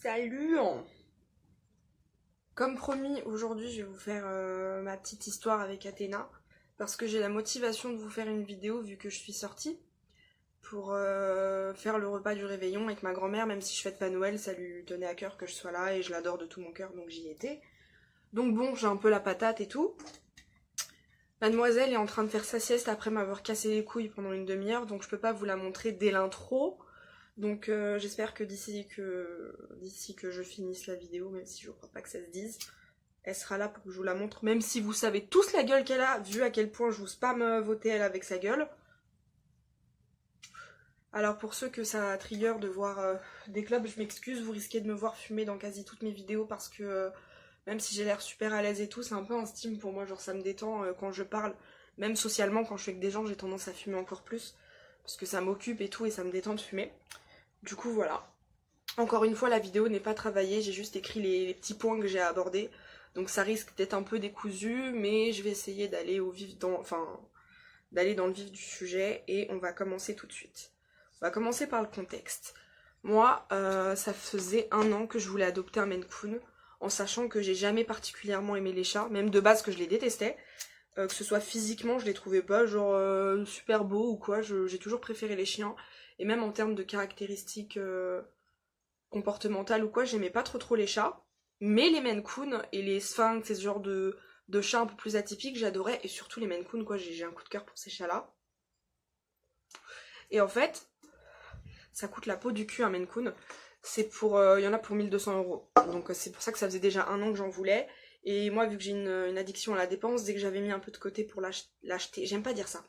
Salut! Comme promis, aujourd'hui je vais vous faire ma petite histoire avec Athéna parce que j'ai la motivation de vous faire une vidéo vu que je suis sortie pour faire le repas du réveillon avec ma grand-mère, même si je fête pas Noël, ça lui tenait à cœur que je sois là et je l'adore de tout mon cœur donc j'y étais. Donc bon, j'ai un peu la patate et tout. Mademoiselle est en train de faire sa sieste après m'avoir cassé les couilles pendant une demi-heure donc je peux pas vous la montrer dès l'intro. Donc j'espère que d'ici que je finisse la vidéo, même si je crois pas que ça se dise, elle sera là pour que je vous la montre. Même si vous savez tous la gueule qu'elle a, vu à quel point je vous spam voter elle avec sa gueule. Alors pour ceux que ça trigger de voir des clubs, je m'excuse, vous risquez de me voir fumer dans quasi toutes mes vidéos parce que même si j'ai l'air super à l'aise et tout, c'est un peu un steam pour moi, genre ça me détend quand je parle. Même socialement, quand je suis avec des gens, j'ai tendance à fumer encore plus. Parce que ça m'occupe et tout et ça me détend de fumer. Du coup voilà. Encore une fois la vidéo n'est pas travaillée, j'ai juste écrit les petits points que j'ai à aborder. Donc ça risque d'être un peu décousu, mais je vais essayer d'aller d'aller dans le vif du sujet et on va commencer tout de suite. On va commencer par le contexte. Moi, ça faisait 1 an que je voulais adopter un Maine Coon, en sachant que j'ai jamais particulièrement aimé les chats, même de base que je les détestais. Que ce soit physiquement, je les trouvais pas genre super beaux ou quoi, j'ai toujours préféré les chiens. Et même en termes de caractéristiques comportementales ou quoi, j'aimais pas trop les chats. Mais les Maine Coon et les Sphinx, ce genre de chats un peu plus atypiques, j'adorais. Et surtout les Maine Coon, quoi, j'ai un coup de cœur pour ces chats-là. Et en fait, ça coûte la peau du cul un Maine Coon. C'est pour, il y en a pour 1 200 €. Donc c'est pour ça que ça faisait déjà 1 an que j'en voulais. Et moi, vu que j'ai une addiction à la dépense, dès que j'avais mis un peu de côté pour l'acheter, j'aime pas dire ça.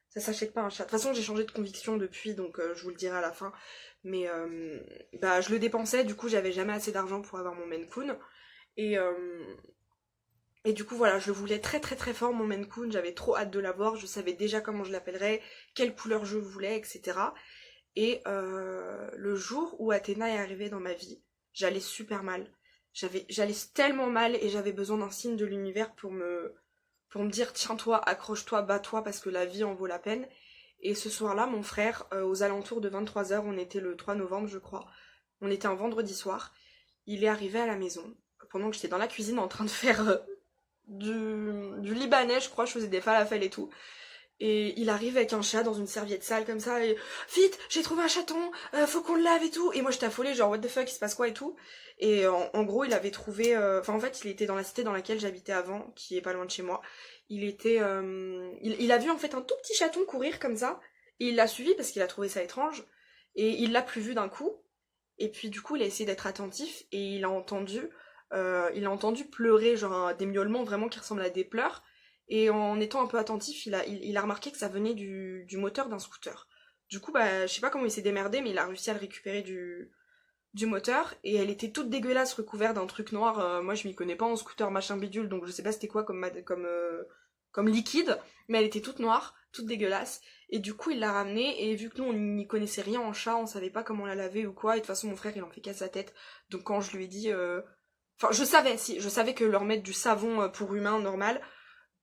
Ça s'achète pas un chat. De toute façon, j'ai changé de conviction depuis, donc je vous le dirai à la fin. Mais bah, je le dépensais, du coup, j'avais jamais assez d'argent pour avoir mon Maine Coon. Et, euh, et du coup, voilà, je le voulais très fort, mon Maine Coon. J'avais trop hâte de l'avoir. Je savais déjà comment je l'appellerais, quelle couleur je voulais, etc. Et le jour où Athéna est arrivée dans ma vie, j'allais super mal. J'allais tellement mal et j'avais besoin d'un signe de l'univers pour me dire tiens-toi, accroche-toi, bats-toi parce que la vie en vaut la peine. Et ce soir-là, mon frère, aux alentours de 23 h, on était le 3 novembre je crois, on était un vendredi soir, il est arrivé à la maison, pendant que j'étais dans la cuisine en train de faire du libanais je crois, je faisais des falafels et tout. Et il arrive avec un chat dans une serviette sale comme ça et vite, j'ai trouvé un chaton, faut qu'on le lave et tout. Et moi j'étais affolée, genre what the fuck, il se passe quoi et tout. Et en gros il avait trouvé, enfin en fait il était dans la cité dans laquelle j'habitais avant, qui est pas loin de chez moi. Il était, il a vu en fait un tout petit chaton courir comme ça et il l'a suivi parce qu'il a trouvé ça étrange et il l'a plus vu d'un coup. Et puis du coup il a essayé d'être attentif et il a entendu pleurer, genre des miaulements vraiment qui ressemblent à des pleurs. Et en étant un peu attentif, il a remarqué que ça venait du moteur d'un scooter. Du coup, bah, je sais pas comment il s'est démerdé, mais il a réussi à le récupérer du moteur. Et elle était toute dégueulasse, recouverte d'un truc noir. Moi, je m'y connais pas en scooter machin bidule, donc je sais pas c'était quoi comme liquide. Mais elle était toute noire, toute dégueulasse. Et du coup, il l'a ramenée. Et vu que nous, on n'y connaissait rien en chat, on savait pas comment la laver ou quoi. Et de toute façon, mon frère, il en fait qu'à sa tête. Donc quand je lui ai dit... Enfin, je savais que leur mettre du savon pour humain normal,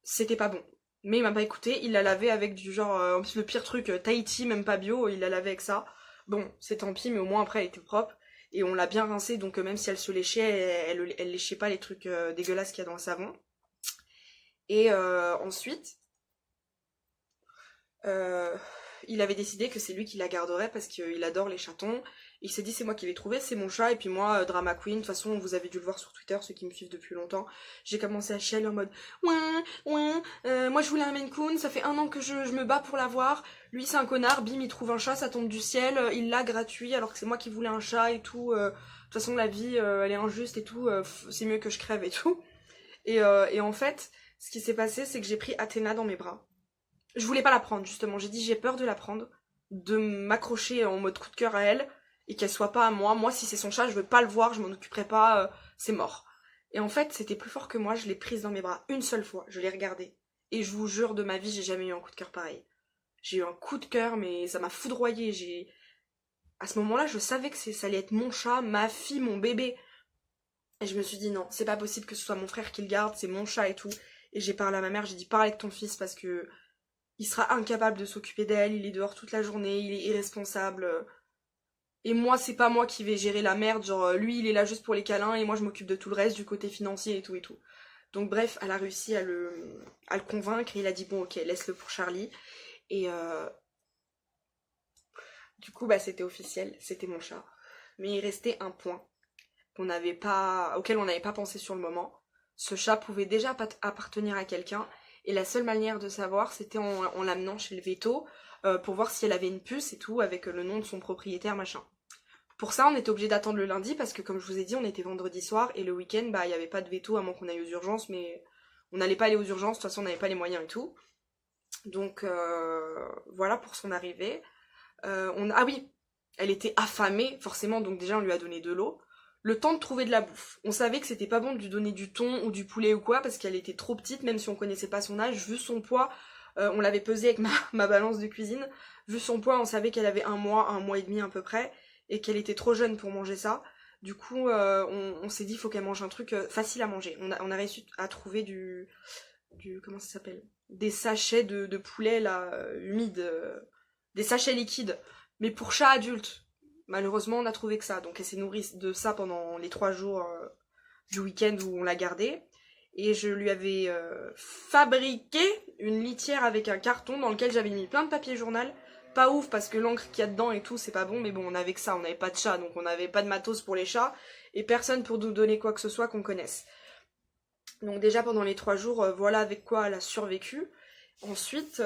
c'était pas bon. Mais il m'a pas écouté, il l'a lavé avec du genre, en plus le pire truc, Tahiti, même pas bio, il l'a lavé avec ça. Bon, c'est tant pis, mais au moins après elle était propre. Et on l'a bien rincée, donc même si elle se léchait, elle léchait pas les trucs dégueulasses qu'il y a dans le savon. Et ensuite, euh, il avait décidé que c'est lui qui la garderait parce qu'il adore les chatons. Il s'est dit c'est moi qui l'ai trouvé, c'est mon chat. Et puis moi, drama queen, de toute façon vous avez dû le voir sur Twitter, ceux qui me suivent depuis longtemps. J'ai commencé à chialer en mode ouin, ouin, moi je voulais un Maine Coon, ça fait 1 an que je me bats pour l'avoir. Lui c'est un connard, bim il trouve un chat, ça tombe du ciel, il l'a gratuit alors que c'est moi qui voulais un chat et tout. De toute façon la vie elle est injuste et tout, c'est mieux que je crève et tout. Et en fait, ce qui s'est passé c'est que j'ai pris Athéna dans mes bras. Je voulais pas la prendre, justement. J'ai dit, j'ai peur de la prendre, de m'accrocher en mode coup de cœur à elle, et qu'elle soit pas à moi. Moi, si c'est son chat, je veux pas le voir, je m'en occuperai pas, c'est mort. Et en fait, c'était plus fort que moi, je l'ai prise dans mes bras une seule fois, je l'ai regardée. Et je vous jure, de ma vie, j'ai jamais eu un coup de cœur pareil. J'ai eu un coup de cœur, mais ça m'a foudroyée. À ce moment-là, je savais que ça allait être mon chat, ma fille, mon bébé. Et je me suis dit, non, c'est pas possible que ce soit mon frère qui le garde, c'est mon chat et tout. Et j'ai parlé à ma mère, j'ai dit, parle avec ton fils parce que il sera incapable de s'occuper d'elle, il est dehors toute la journée, il est irresponsable. Et moi, c'est pas moi qui vais gérer la merde, genre lui il est là juste pour les câlins et moi je m'occupe de tout le reste, du côté financier et tout et tout. Donc bref, elle a réussi à le convaincre et il a dit bon ok, laisse-le pour Charlie. Et du coup, bah c'était officiel, c'était mon chat. Mais il restait un point auquel on n'avait pas pensé sur le moment. Ce chat pouvait déjà appartenir à quelqu'un et la seule manière de savoir c'était en l'amenant chez le veto pour voir si elle avait une puce et tout avec le nom de son propriétaire machin. Pour ça, on était obligé d'attendre le lundi parce que, comme je vous ai dit, on était vendredi soir et le week-end, bah, il n'y avait pas de veto à moins qu'on aille aux urgences, mais on n'allait pas aller aux urgences, de toute façon, on n'avait pas les moyens et tout. Donc, voilà pour son arrivée. Ah oui, elle était affamée, forcément, donc déjà, on lui a donné de l'eau. Le temps de trouver de la bouffe. On savait que c'était pas bon de lui donner du thon ou du poulet ou quoi, parce qu'elle était trop petite, même si on connaissait pas son âge, vu son poids. On l'avait pesée avec ma balance de cuisine. Vu son poids, on savait qu'elle avait un mois et demi à peu près, et qu'elle était trop jeune pour manger ça. Du coup, on s'est dit, il faut qu'elle mange un truc facile à manger. On a réussi à trouver comment ça s'appelle, des sachets de poulet, là, humides, des sachets liquides. Mais pour chat adulte, malheureusement, on a trouvé que ça. Donc, elle s'est nourrie de ça pendant les 3 jours du week-end où on l'a gardée. Et je lui avais fabriqué une litière avec un carton dans lequel j'avais mis plein de papier journal. Pas ouf parce que l'encre qu'il y a dedans et tout c'est pas bon, mais bon on avait que ça, on n'avait pas de chat, donc on n'avait pas de matos pour les chats et personne pour nous donner quoi que ce soit qu'on connaisse. Donc déjà pendant les 3 jours, voilà avec quoi elle a survécu. Ensuite,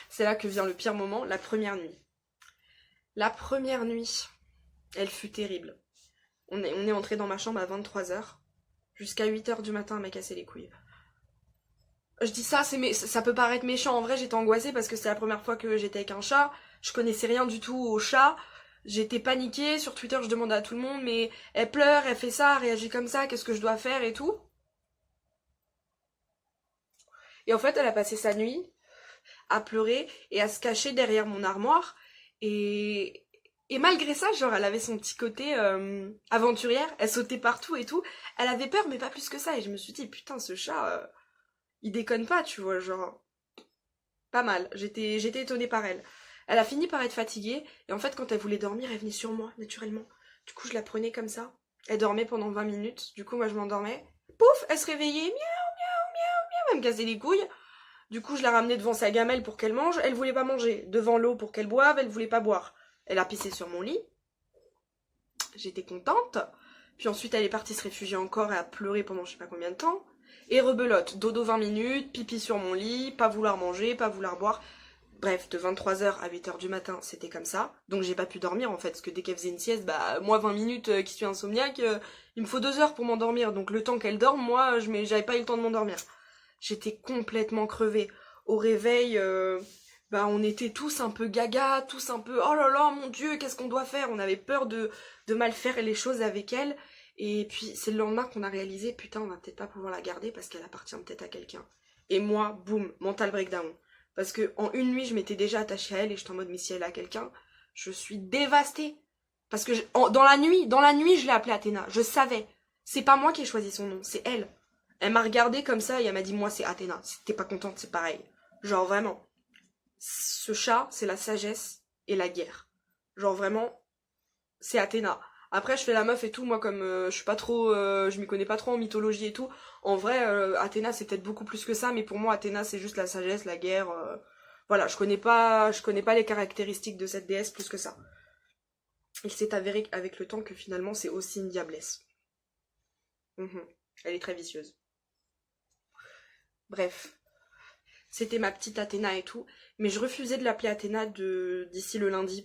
c'est là que vient le pire moment, la première nuit. La première nuit, elle fut terrible. On est entré dans ma chambre à 23h. Jusqu'à 8h du matin, elle m'a cassé les couilles. Je dis ça, ça peut paraître méchant. En vrai, j'étais angoissée parce que c'était la première fois que j'étais avec un chat. Je connaissais rien du tout au chat. J'étais paniquée. Sur Twitter, je demandais à tout le monde, mais elle pleure, elle fait ça, elle réagit comme ça, qu'est-ce que je dois faire et tout. Et en fait, elle a passé sa nuit à pleurer et à se cacher derrière mon armoire. Et malgré ça, genre, elle avait son petit côté aventurière. Elle sautait partout et tout. Elle avait peur, mais pas plus que ça. Et je me suis dit, putain, ce chat... il déconne pas, tu vois, genre... Pas mal, j'étais étonnée par elle. Elle a fini par être fatiguée, et en fait, quand elle voulait dormir, elle venait sur moi, naturellement. Du coup, je la prenais comme ça. Elle dormait pendant 20 minutes, du coup, moi, je m'endormais. Pouf, elle se réveillait, miaou, miaou, miaou, miaou, elle me cassait les couilles. Du coup, je la ramenais devant sa gamelle pour qu'elle mange, elle voulait pas manger. Devant l'eau pour qu'elle boive, elle voulait pas boire. Elle a pissé sur mon lit. J'étais contente. Puis ensuite, elle est partie se réfugier encore et a pleuré pendant je sais pas combien de temps. Et rebelote, dodo 20 minutes, pipi sur mon lit, pas vouloir manger, pas vouloir boire. Bref, de 23h à 8h du matin, c'était comme ça. Donc j'ai pas pu dormir en fait, parce que dès qu'elle faisait une sieste, bah moi 20 minutes qui suis insomniaque, il me faut 2 heures pour m'endormir. Donc le temps qu'elle dorme, moi j'avais pas eu le temps de m'endormir. J'étais complètement crevée. Au réveil, bah on était tous un peu gaga, tous un peu oh là là mon dieu, qu'est-ce qu'on doit faire? On avait peur de mal faire les choses avec elle. Et puis c'est le lendemain qu'on a réalisé, putain, on va peut-être pas pouvoir la garder parce qu'elle appartient peut-être à quelqu'un. Et moi, boum, mental breakdown. Parce que en une nuit, je m'étais déjà attachée à elle et j'étais en mode, mais si elle a quelqu'un, je suis dévastée. Parce que dans la nuit, je l'ai appelée Athéna. Je savais. C'est pas moi qui ai choisi son nom, c'est elle. Elle m'a regardée comme ça et elle m'a dit, moi c'est Athéna. Si t'es pas contente, c'est pareil. Genre vraiment. Ce chat, c'est la sagesse et la guerre. Genre vraiment, c'est Athéna. Après, je fais la meuf et tout, moi, comme je suis pas trop, je m'y connais pas trop en mythologie et tout. En vrai, Athéna, c'est peut-être beaucoup plus que ça, mais pour moi, Athéna, c'est juste la sagesse, la guerre. Voilà, je connais pas les caractéristiques de cette déesse plus que ça. Il s'est avéré avec le temps que finalement, c'est aussi une diablesse. Elle est très vicieuse. Bref. C'était ma petite Athéna et tout, mais je refusais de l'appeler Athéna d'ici le lundi,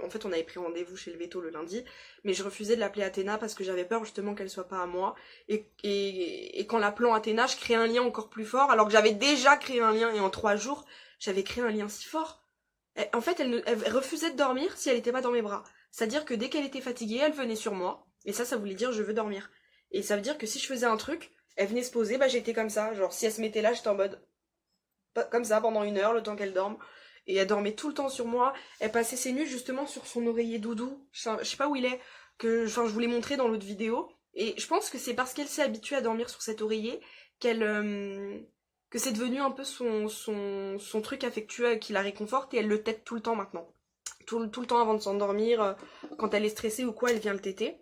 en fait on avait pris rendez-vous chez le veto le lundi, mais je refusais de l'appeler Athéna parce que j'avais peur justement qu'elle soit pas à moi, et qu'en l'appelant Athéna, je créais un lien encore plus fort, alors que j'avais déjà créé un lien, et en 3 jours, j'avais créé un lien si fort. En fait, elle refusait de dormir si elle était pas dans mes bras, c'est-à-dire que dès qu'elle était fatiguée, elle venait sur moi, et ça voulait dire je veux dormir, et ça veut dire que si je faisais un truc, elle venait se poser, bah j'étais comme ça, genre si elle se mettait là, j'étais en mode... comme ça pendant 1 heure, le temps qu'elle dorme. Et elle dormait tout le temps sur moi. Elle passait ses nuits justement sur son oreiller doudou. Je sais pas où il est. Je vous l'ai montré dans l'autre vidéo. Et je pense que c'est parce qu'elle s'est habituée à dormir sur cet oreiller que c'est devenu un peu son truc affectueux qui la réconforte et elle le tète tout le temps maintenant. tout le temps avant de s'endormir, quand elle est stressée ou quoi, elle vient le téter.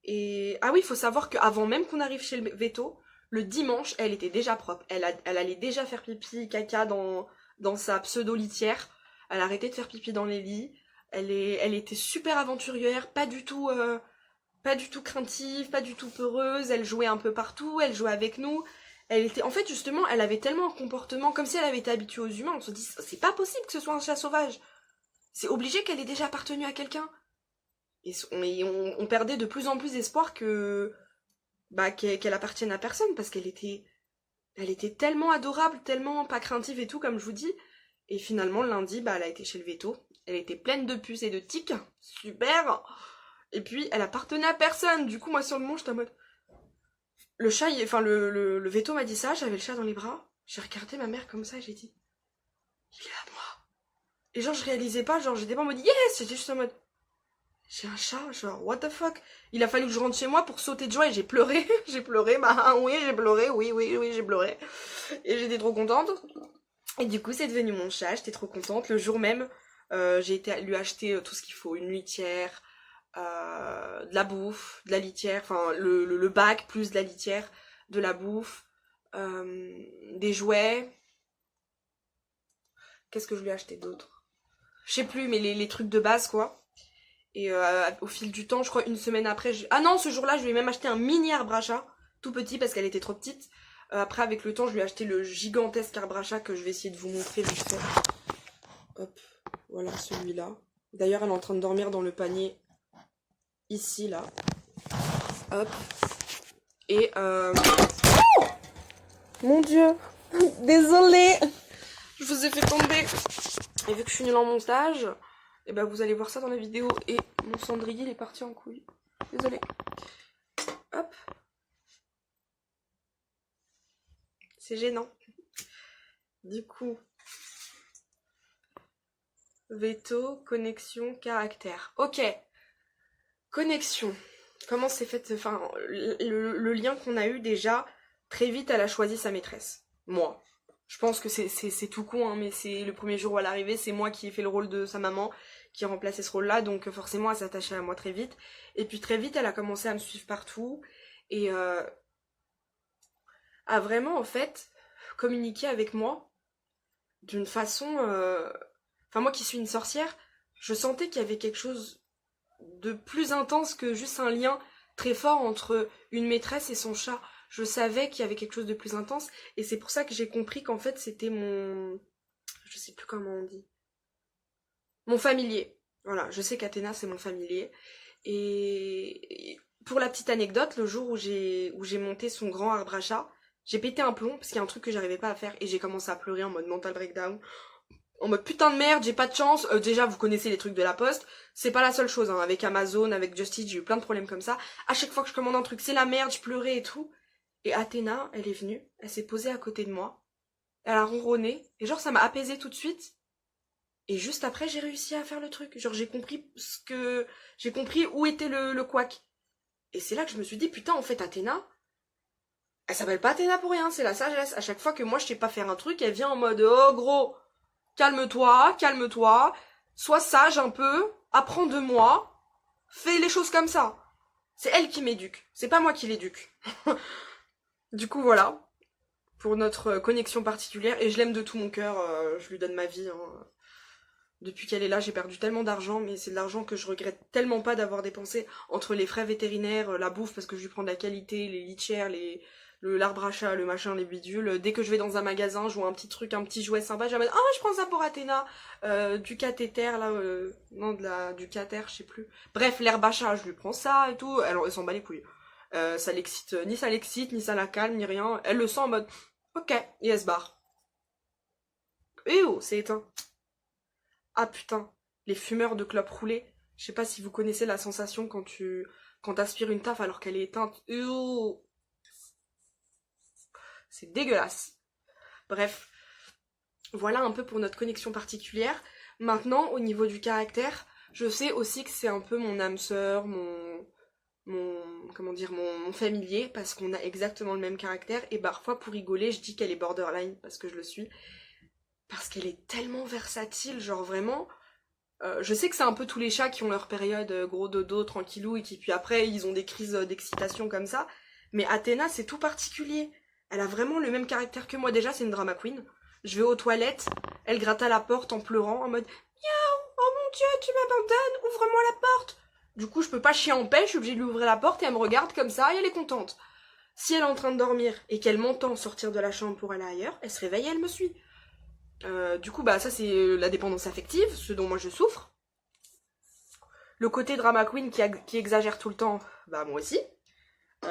Et ah oui, il faut savoir qu'avant même qu'on arrive chez le veto, le dimanche, elle était déjà propre. Elle allait déjà faire pipi, caca dans sa pseudo-litière. Elle arrêtait de faire pipi dans les lits. Elle était super aventurière, pas du tout craintive, pas du tout peureuse. Elle jouait un peu partout, elle jouait avec nous. Elle était, en fait, justement, elle avait tellement un comportement comme si elle avait été habituée aux humains. On se dit, c'est pas possible que ce soit un chat sauvage. C'est obligé qu'elle ait déjà appartenu à quelqu'un. Et on perdait de plus en plus espoir que qu'elle appartienne à personne parce elle était tellement adorable, tellement pas craintive et tout comme je vous dis. Et finalement le lundi, elle a été chez le veto. Elle était pleine de puces et de tiques, super. Et puis elle appartenait à personne. Du coup moi sur le moment j'étais en mode le chat, le veto m'a dit ça, j'avais le chat dans les bras. J'ai regardé ma mère comme ça et j'ai dit il est à moi. Et genre je réalisais pas, genre j'étais pas en mode yes, j'étais juste en mode j'ai un chat, genre, what the fuck? Il a fallu que je rentre chez moi pour sauter de joie et j'ai pleuré. J'ai pleuré, oui, j'ai pleuré, oui, j'ai pleuré. Et j'étais trop contente. Et du coup, c'est devenu mon chat, j'étais trop contente. Le jour même, j'ai été lui acheter tout ce qu'il faut, une litière, de la bouffe, de la litière, enfin, le bac plus de la litière, de la bouffe, des jouets. Qu'est-ce que je lui ai acheté d'autre? Je sais plus, mais les trucs de base, quoi. Et au fil du temps, je crois une semaine après, ah non, ce jour-là, je lui ai même acheté un mini arbre à chat, tout petit parce qu'elle était trop petite. Après, avec le temps, je lui ai acheté le gigantesque arbre à chat que je vais essayer de vous montrer vite fait. Hop, voilà celui-là. D'ailleurs, elle est en train de dormir dans le panier, ici, là. Hop. Et mon Dieu, désolée, je vous ai fait tomber. Et vu que je suis nulle en montage, et ben vous allez voir ça dans la vidéo. Et mon cendrier il est parti en couille. Désolée. Hop. C'est gênant. Du coup. Veto, connexion, caractère. Ok. Connexion. Comment c'est fait? Enfin, le lien qu'on a eu déjà, très vite elle a choisi sa maîtresse. Moi. Je pense que c'est tout con, hein, mais c'est le premier jour où elle est arrivée, c'est moi qui ai fait le rôle de sa maman, qui a remplacé ce rôle-là, donc forcément elle s'attachait à moi très vite. Et puis très vite elle a commencé à me suivre partout, et a vraiment en fait communiqué avec moi d'une façon... Enfin moi qui suis une sorcière, je sentais qu'il y avait quelque chose de plus intense que juste un lien très fort entre une maîtresse et son chat. Je savais qu'il y avait quelque chose de plus intense, et c'est pour ça que j'ai compris qu'en fait c'était mon... Je sais plus comment on dit. Mon familier. Voilà, je sais qu'Athéna c'est mon familier. Et pour la petite anecdote, le jour où j'ai monté son grand arbre à chat, j'ai pété un plomb parce qu'il y a un truc que j'arrivais pas à faire et j'ai commencé à pleurer en mode mental breakdown. En mode putain de merde, j'ai pas de chance. Déjà, vous connaissez les trucs de la poste. C'est pas la seule chose, hein. Avec Amazon, avec Just Eat, j'ai eu plein de problèmes comme ça. À chaque fois que je commande un truc, c'est la merde, je pleurais et tout. Et Athéna, elle est venue, elle s'est posée à côté de moi. Elle a ronronné. Et genre, ça m'a apaisée tout de suite. Et juste après, j'ai réussi à faire le truc. Genre, j'ai compris où était le couac. Et c'est là que je me suis dit, putain, en fait, Athéna, elle s'appelle pas Athéna pour rien, c'est la sagesse. À chaque fois que moi, je sais pas faire un truc, elle vient en mode, oh gros, calme-toi, calme-toi, sois sage un peu, apprends de moi, fais les choses comme ça. C'est elle qui m'éduque, c'est pas moi qui l'éduque. Du coup, voilà, pour notre connexion particulière, et je l'aime de tout mon cœur, je lui donne ma vie, hein. Depuis qu'elle est là, j'ai perdu tellement d'argent, mais c'est de l'argent que je regrette tellement pas d'avoir dépensé entre les frais vétérinaires, la bouffe parce que je lui prends de la qualité, les litières, l'arbre à chat, le machin, les bidules. Dès que je vais dans un magasin, je vois un petit truc, un petit jouet sympa, je vais je prends ça pour Athéna, du cathéter là, non du cater, je sais plus. Bref, l'herbe à chat, je lui prends ça et tout. Alors elle s'en bat les couilles. Ça l'excite, ni ça la calme, ni rien. Elle le sent en mode, ok, et elle se barre. Et oh, c'est éteint. Ah putain, les fumeurs de clopes roulées. Je sais pas si vous connaissez la sensation quand t'aspires une taf alors qu'elle est éteinte. C'est dégueulasse. Bref, voilà un peu pour notre connexion particulière. Maintenant, au niveau du caractère, je sais aussi que c'est un peu mon âme sœur, mon familier, parce qu'on a exactement le même caractère. Et parfois, pour rigoler, je dis qu'elle est borderline, parce que je le suis. Parce qu'elle est tellement versatile, genre vraiment... Je sais que c'est un peu tous les chats qui ont leur période gros dodo, tranquillou, et qui puis après ils ont des crises d'excitation comme ça. Mais Athéna, c'est tout particulier. Elle a vraiment le même caractère que moi. Déjà, c'est une drama queen. Je vais aux toilettes, elle gratte à la porte en pleurant, en mode Miaou, oh mon dieu, tu m'abandonnes, ouvre-moi la porte. Du coup, je peux pas chier en paix, je suis obligée de lui ouvrir la porte et elle me regarde comme ça et elle est contente. Si elle est en train de dormir et qu'elle m'entend sortir de la chambre pour aller ailleurs, elle se réveille et elle me suit. Du coup, bah ça c'est la dépendance affective, ce dont moi je souffre. Le côté drama queen qui exagère tout le temps, bah moi aussi.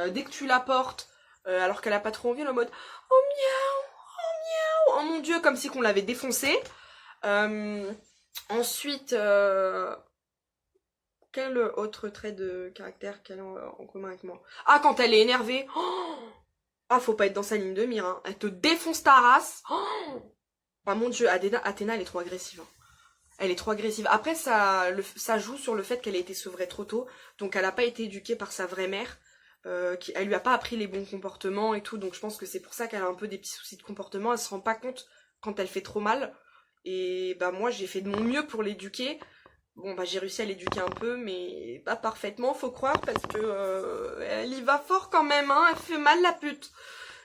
Dès que tu la portes, alors qu'elle a pas trop envie, elle est en mode oh miaou, oh miaou, oh mon dieu, comme si qu'on l'avait défoncée. Ensuite, quel autre trait de caractère qu'elle a en commun avec moi? Ah, quand elle est énervée, oh ah, faut pas être dans sa ligne de mire, hein. Elle te défonce ta race. Oh ah mon dieu, Athéna, elle est trop agressive, hein. Elle est trop agressive. Après, ça joue sur le fait qu'elle a été sevrée trop tôt, donc elle a pas été éduquée par sa vraie mère. Elle lui a pas appris les bons comportements et tout, donc je pense que c'est pour ça qu'elle a un peu des petits soucis de comportement. Elle se rend pas compte quand elle fait trop mal. Et bah moi j'ai fait de mon mieux pour l'éduquer. Bon bah j'ai réussi à l'éduquer un peu, mais pas parfaitement, faut croire, parce que elle y va fort quand même, hein. Elle fait mal la pute.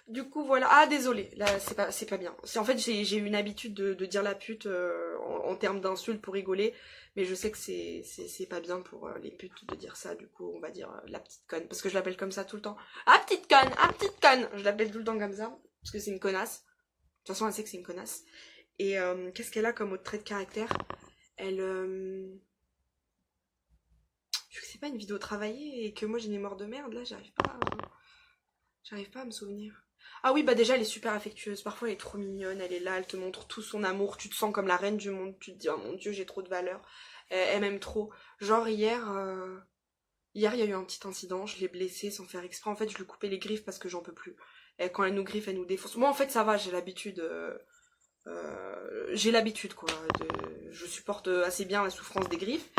Du coup voilà. Ah désolé, là c'est pas bien. En fait j'ai eu une habitude de dire la pute en termes d'insultes pour rigoler, mais je sais que c'est pas bien pour les putes de dire ça. Du coup on va dire la petite conne, parce que je l'appelle comme ça tout le temps. Ah petite conne, ah petite conne. Je l'appelle tout le temps comme ça parce que c'est une connasse. De toute façon elle sait que c'est une connasse. Et qu'est-ce qu'elle a comme autre trait de caractère? Elle vu que c'est pas une vidéo travaillée et que moi j'ai une mémoire de merde, là j'arrive pas à me souvenir. Ah oui, bah déjà elle est super affectueuse, parfois elle est trop mignonne, elle est là, elle te montre tout son amour, tu te sens comme la reine du monde, tu te dis oh mon dieu j'ai trop de valeur, elle m'aime trop. Genre hier il y a eu un petit incident, je l'ai blessée sans faire exprès, en fait je lui coupais les griffes parce que j'en peux plus. Et quand elle nous griffe, elle nous défonce. Moi en fait ça va, j'ai l'habitude quoi, je supporte assez bien la souffrance des griffes,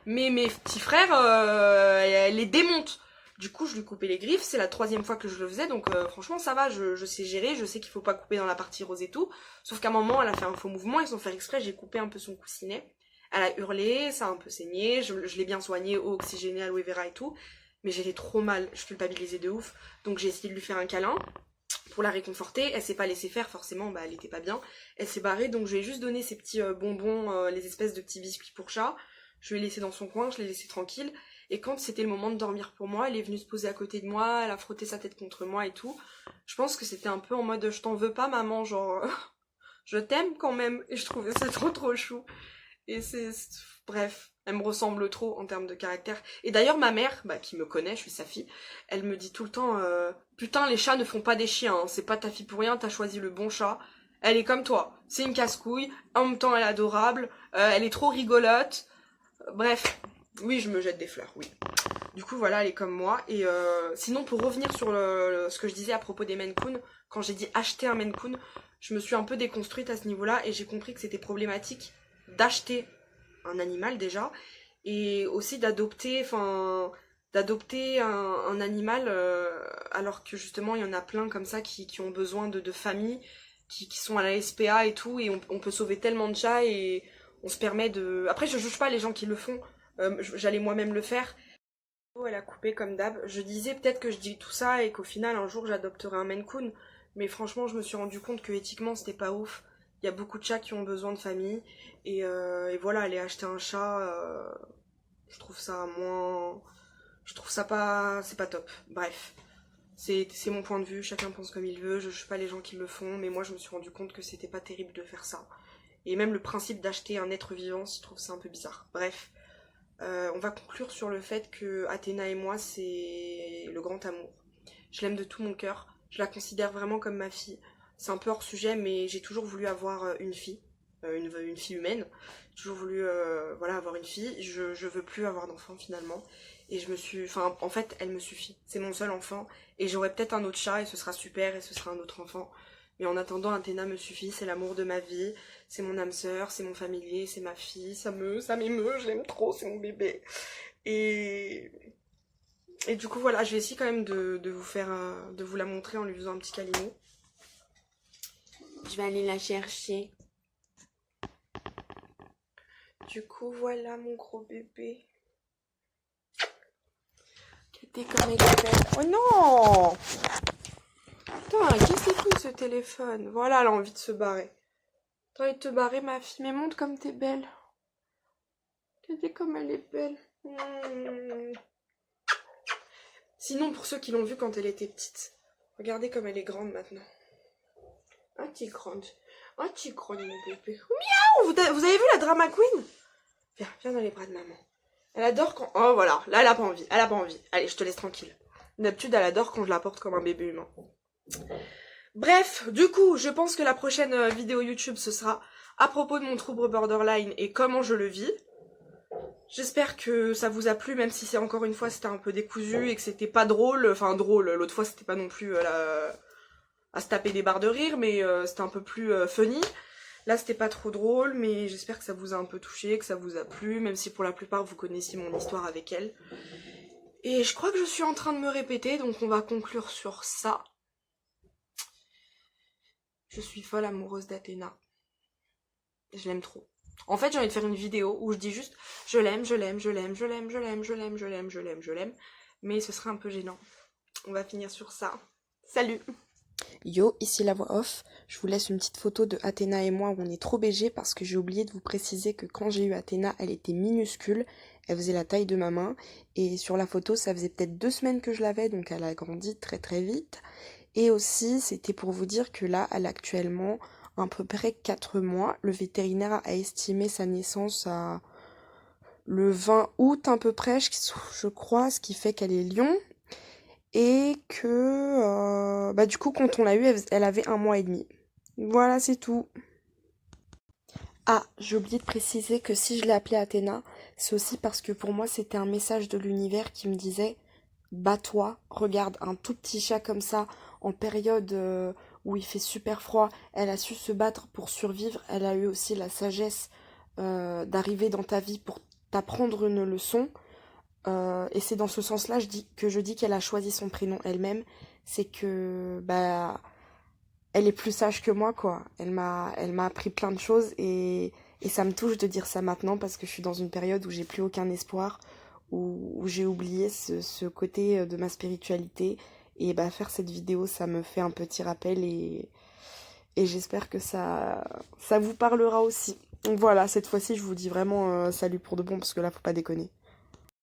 mais mes petits frères, elle les démonte. Du coup, je lui coupais les griffes, c'est la 3e fois que je le faisais, donc franchement ça va, je sais gérer, je sais qu'il faut pas couper dans la partie rose et tout, sauf qu'à un moment elle a fait un faux mouvement, et sans faire exprès, j'ai coupé un peu son coussinet, elle a hurlé, ça a un peu saigné, je l'ai bien soigné, eau oxygénée, aloe vera et tout, mais j'étais trop mal, je culpabilisais de ouf, donc j'ai essayé de lui faire un câlin, pour la réconforter, elle s'est pas laissée faire, forcément, bah elle était pas bien, elle s'est barrée, donc je lui ai juste donné ces petits bonbons, les espèces de petits biscuits pour chat, je l'ai laissé dans son coin, je l'ai laissé tranquille, et quand c'était le moment de dormir pour moi, elle est venue se poser à côté de moi, elle a frotté sa tête contre moi et tout, je pense que c'était un peu en mode je t'en veux pas maman, genre je t'aime quand même, et je trouvais ça trop chou, et bref, elle me ressemble trop en termes de caractère. Et d'ailleurs, ma mère, bah, qui me connaît, je suis sa fille, elle me dit tout le temps putain, les chats ne font pas des chiens, hein. C'est pas ta fille pour rien, t'as choisi le bon chat. Elle est comme toi, c'est une casse-couille, en même temps elle est adorable, elle est trop rigolote. Bref, oui, je me jette des fleurs, oui. Du coup, voilà, elle est comme moi. Et sinon, pour revenir sur ce que je disais à propos des Maine Coon, quand j'ai dit acheter un Maine Coon, je me suis un peu déconstruite à ce niveau-là et j'ai compris que c'était problématique d'acheter un animal déjà et aussi d'adopter un animal alors que justement il y en a plein comme ça qui ont besoin de famille, qui sont à la SPA et tout, et on peut sauver tellement de chats et on se permet de... Après je juge pas les gens qui le font, j'allais moi-même le faire. Elle a coupé comme d'hab. Je disais peut-être que je dis tout ça et qu'au final un jour j'adopterai un Maine Coon, mais franchement je me suis rendu compte que éthiquement c'était pas ouf. Il y a beaucoup de chats qui ont besoin de famille et voilà, aller acheter un chat, je trouve ça moins, je trouve ça pas, c'est pas top. Bref, c'est mon point de vue, chacun pense comme il veut, je juge pas les gens qui le font, mais moi je me suis rendu compte que c'était pas terrible de faire ça. Et même le principe d'acheter un être vivant, je trouve ça un peu bizarre. Bref. On va conclure sur le fait que Athéna et moi, c'est le grand amour. Je l'aime de tout mon cœur. Je la considère vraiment comme ma fille. C'est un peu hors sujet, mais j'ai toujours voulu avoir une fille, une fille humaine. J'ai toujours voulu voilà, avoir une fille. Je veux plus avoir d'enfant finalement. Et je me suis... Enfin, en fait, elle me suffit. C'est mon seul enfant. Et j'aurai peut-être un autre chat et ce sera super et ce sera un autre enfant. Mais en attendant, Athéna me suffit. C'est l'amour de ma vie. C'est mon âme sœur, c'est mon familier, c'est ma fille, ça m'émeut, je l'aime trop, c'est mon bébé. Et, et du coup voilà, je vais essayer quand même de vous faire, de vous la montrer en lui faisant un petit câlinou. Je vais aller la chercher. Du coup, voilà mon gros bébé. Regardez comme elle est belle. Oh non! Putain, qu'est-ce que c'est tout ce téléphone? Voilà, elle a envie de se barrer. T'as envie de te barrer, ma fille, mais montre comme t'es belle. Regardez comme elle est belle. Sinon, pour ceux qui l'ont vue quand elle était petite, regardez comme elle est grande maintenant. Ah, t'es grande. Ah, t'es grande, mon bébé. Miaou! Vous avez vu la drama queen? Viens dans les bras de maman. Elle adore quand... Oh, voilà. Là, elle a pas envie. Elle a pas envie. Allez, je te laisse tranquille. D'habitude, elle adore quand je la porte comme un bébé humain. Bref, du coup, je pense que la prochaine vidéo YouTube, ce sera à propos de mon trouble borderline et comment je le vis. J'espère que ça vous a plu, même si c'est encore une fois, c'était un peu décousu et que c'était pas drôle. Enfin, drôle. L'autre fois, c'était pas non plus à se taper des barres de rire, mais c'était un peu plus funny. Là, c'était pas trop drôle, mais j'espère que ça vous a un peu touché, que ça vous a plu, même si pour la plupart, vous connaissiez mon histoire avec elle. Et je crois que je suis en train de me répéter, donc on va conclure sur ça. Je suis folle amoureuse d'Athéna. Je l'aime trop. En fait, j'ai envie de faire une vidéo où je dis juste je l'aime, je l'aime, je l'aime, je l'aime, je l'aime, je l'aime, je l'aime, je l'aime, je l'aime. Mais ce serait un peu gênant. On va finir sur ça. Salut! Yo, ici la voix off. Je vous laisse une petite photo de Athéna et moi où on est trop BG parce que j'ai oublié de vous préciser que quand j'ai eu Athéna, elle était minuscule. Elle faisait la taille de ma main. Et sur la photo, ça faisait peut-être 2 semaines que je l'avais, donc elle a grandi très très vite. Et aussi, c'était pour vous dire que là, elle a actuellement à peu près 4 mois. Le vétérinaire a estimé sa naissance à le 20 août à peu près, je crois, ce qui fait qu'elle est lion. Et que, du coup, quand on l'a eue, elle avait 1 mois et demi. Voilà, c'est tout. Ah, j'ai oublié de préciser que si je l'ai appelée Athéna, c'est aussi parce que pour moi, c'était un message de l'univers qui me disait bats-toi, regarde un tout petit chat comme ça, en période où il fait super froid, elle a su se battre pour survivre, elle a eu aussi la sagesse d'arriver dans ta vie pour t'apprendre une leçon. Et c'est dans ce sens-là que je dis qu'elle a choisi son prénom elle-même, c'est que elle est plus sage que moi, quoi. Elle m'a appris plein de choses et ça me touche de dire ça maintenant parce que je suis dans une période où j'ai plus aucun espoir, où j'ai oublié ce côté de ma spiritualité. Et faire cette vidéo, ça me fait un petit rappel et j'espère que ça vous parlera aussi. Donc voilà, cette fois-ci, je vous dis vraiment salut pour de bon parce que là, faut pas déconner.